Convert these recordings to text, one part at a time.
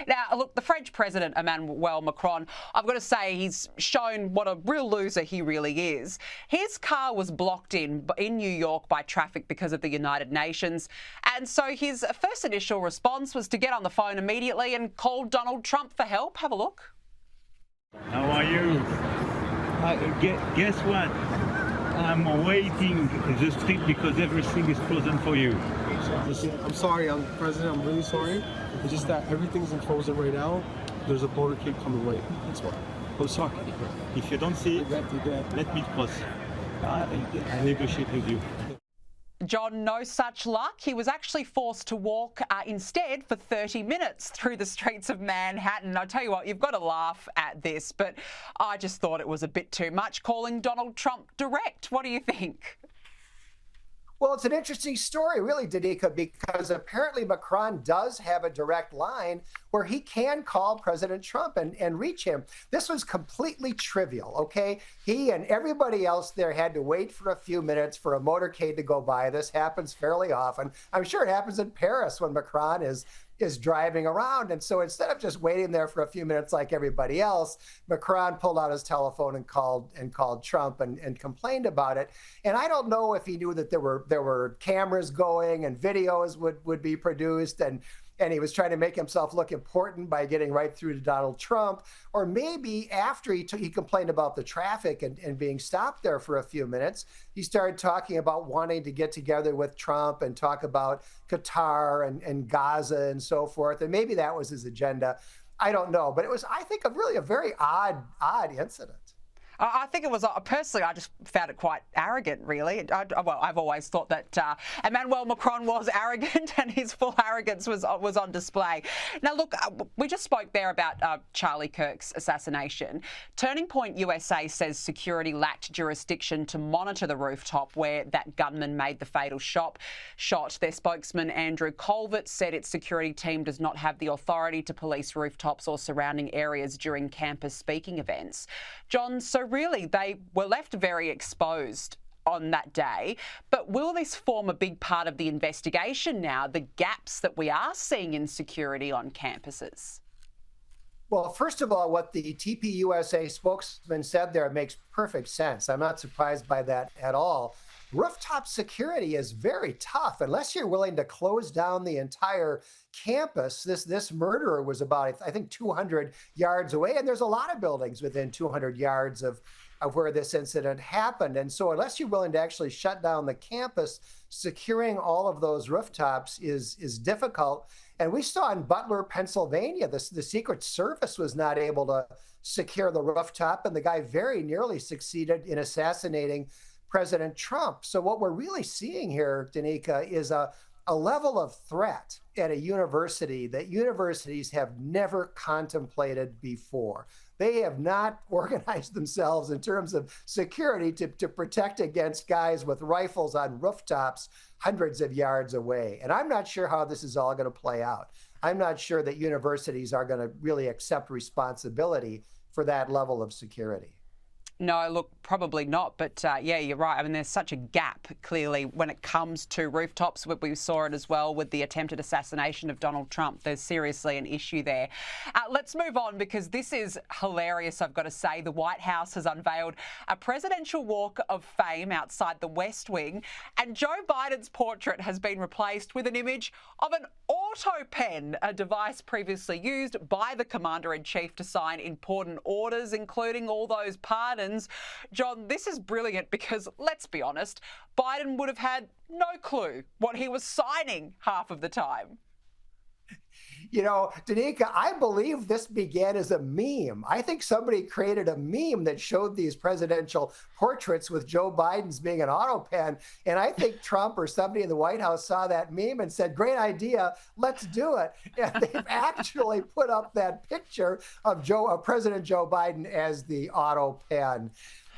Now, look, the French President Emmanuel Macron, I've got to say he's shown what a real loser he really is. His car was blocked in New York by traffic because of the United Nations. And so his first initial response was to get on the phone immediately and call Donald Trump for help. Have a look. How are you? Guess what? I'm waiting the street because everything is frozen for you. I'm sorry, President. I'm really sorry. It's just that everything's frozen right now. There's a motorcade coming right. That's why. Oh, sorry. If you don't see it, let me cross. I negotiate with you. John, no such luck. He was actually forced to walk instead for 30 minutes through the streets of Manhattan. I tell you what, you've got to laugh at this, but I just thought it was a bit too much calling Donald Trump direct. What do you think? Well, it's an interesting story, really, Danica, because apparently Macron does have a direct line where he can call President Trump and reach him. This was completely trivial, okay? He and everybody else there had to wait for a few minutes for a motorcade to go by. This happens fairly often. I'm sure it happens in Paris when Macron is driving around. And so instead of just waiting there for a few minutes like everybody else, Macron pulled out his telephone and called Trump and complained about it. And I don't know if he knew that there were cameras going and videos would be produced, and he was trying to make himself look important by getting right through to Donald Trump. Or maybe after he complained about the traffic and being stopped there for a few minutes, he started talking about wanting to get together with Trump and talk about Qatar and Gaza and so forth. And maybe that was his agenda. I don't know. But it was, I think, a very odd incident. I think it was, personally, I just found it quite arrogant, really. Well, I've always thought that Emmanuel Macron was arrogant and his full arrogance was on display. Now, look, we just spoke there about Charlie Kirk's assassination. Turning Point USA says security lacked jurisdiction to monitor the rooftop where that gunman made the fatal shot. Their spokesman, Andrew Colvert, said its security team does not have the authority to police rooftops or surrounding areas during campus speaking events. John, so really, they were left very exposed on that day. But will this form a big part of the investigation now, the gaps that we are seeing in security on campuses? Well, first of all, what the TPUSA spokesman said there makes perfect sense. I'm not surprised by that at all. Rooftop security is very tough unless you're willing to close down the entire campus. This murderer was about, I think, 200 yards away, and there's a lot of buildings within 200 yards of where this incident happened. And so unless you're willing to actually shut down the campus, securing all of those rooftops is difficult. And we saw in Butler, Pennsylvania, the Secret Service was not able to secure the rooftop, and the guy very nearly succeeded in assassinating President Trump. So what we're really seeing here, Danica, is a level of threat at a university that universities have never contemplated before. They have not organized themselves in terms of security to protect against guys with rifles on rooftops hundreds of yards away. And I'm not sure how this is all going to play out. I'm not sure that universities are going to really accept responsibility for that level of security. No, look, probably not. But yeah, you're right. I mean, there's such a gap, clearly, when it comes to rooftops. We saw it as well with the attempted assassination of Donald Trump. There's seriously an issue there. Let's move on, because this is hilarious, I've got to say. The White House has unveiled a presidential walk of fame outside the West Wing, and Joe Biden's portrait has been replaced with an image of an auto pen, a device previously used by the Commander-in-Chief to sign important orders, including all those pardons. John, this is brilliant because, let's be honest, Biden would have had no clue what he was signing half of the time. You know, Danica, I believe this began as a meme. I think somebody created a meme that showed these presidential portraits with Joe Biden's being an auto pen. And I think Trump or somebody in the White House saw that meme and said, great idea, let's do it. And they've actually put up that picture of President Joe Biden as the auto pen.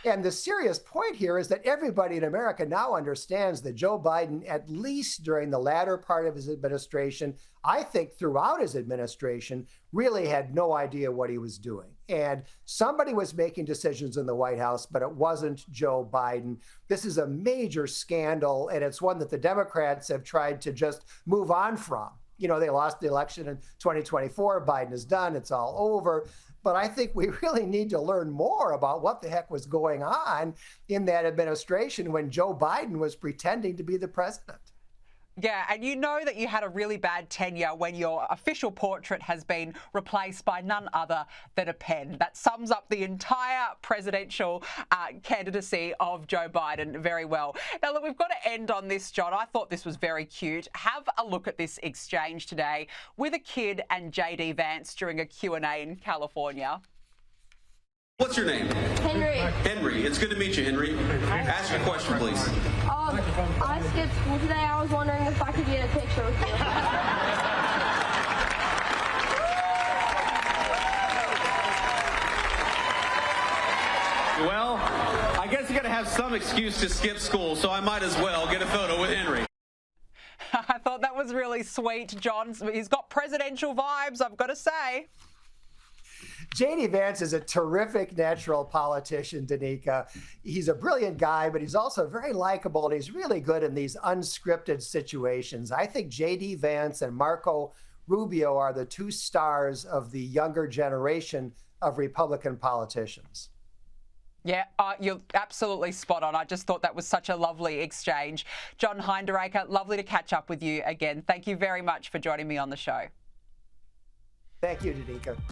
And the serious point here is that everybody in America now understands that Joe Biden, at least during the latter part of his administration, I think throughout his administration, really had no idea what he was doing. And somebody was making decisions in the White House, but it wasn't Joe Biden. This is a major scandal, and it's one that the Democrats have tried to just move on from. you know, they lost the election in 2024. Biden is done. It's all over. But I think we really need to learn more about what the heck was going on in that administration when Joe Biden was pretending to be the president. Yeah, and you know that you had a really bad tenure when your official portrait has been replaced by none other than a pen. That sums up the entire presidential candidacy of Joe Biden very well. Now, look, we've got to end on this, John. I thought this was very cute. Have a look at this exchange today with a kid and JD Vance during a Q&A in California. What's your name? Henry. Henry. It's good to meet you, Henry. Ask your question, please. I skipped school today. I was wondering if I could get a picture with you. Well, I guess you got to have some excuse to skip school, so I might as well get a photo with Henry. I thought that was really sweet, John. He's got presidential vibes, I've got to say. JD Vance is a terrific natural politician, Danica. He's a brilliant guy, but he's also very likable, and he's really good in these unscripted situations. I think JD Vance and Marco Rubio are the two stars of the younger generation of Republican politicians. Yeah, you're absolutely spot on. I just thought that was such a lovely exchange. John Hinderaker, lovely to catch up with you again. Thank you very much for joining me on the show. Thank you, Danica.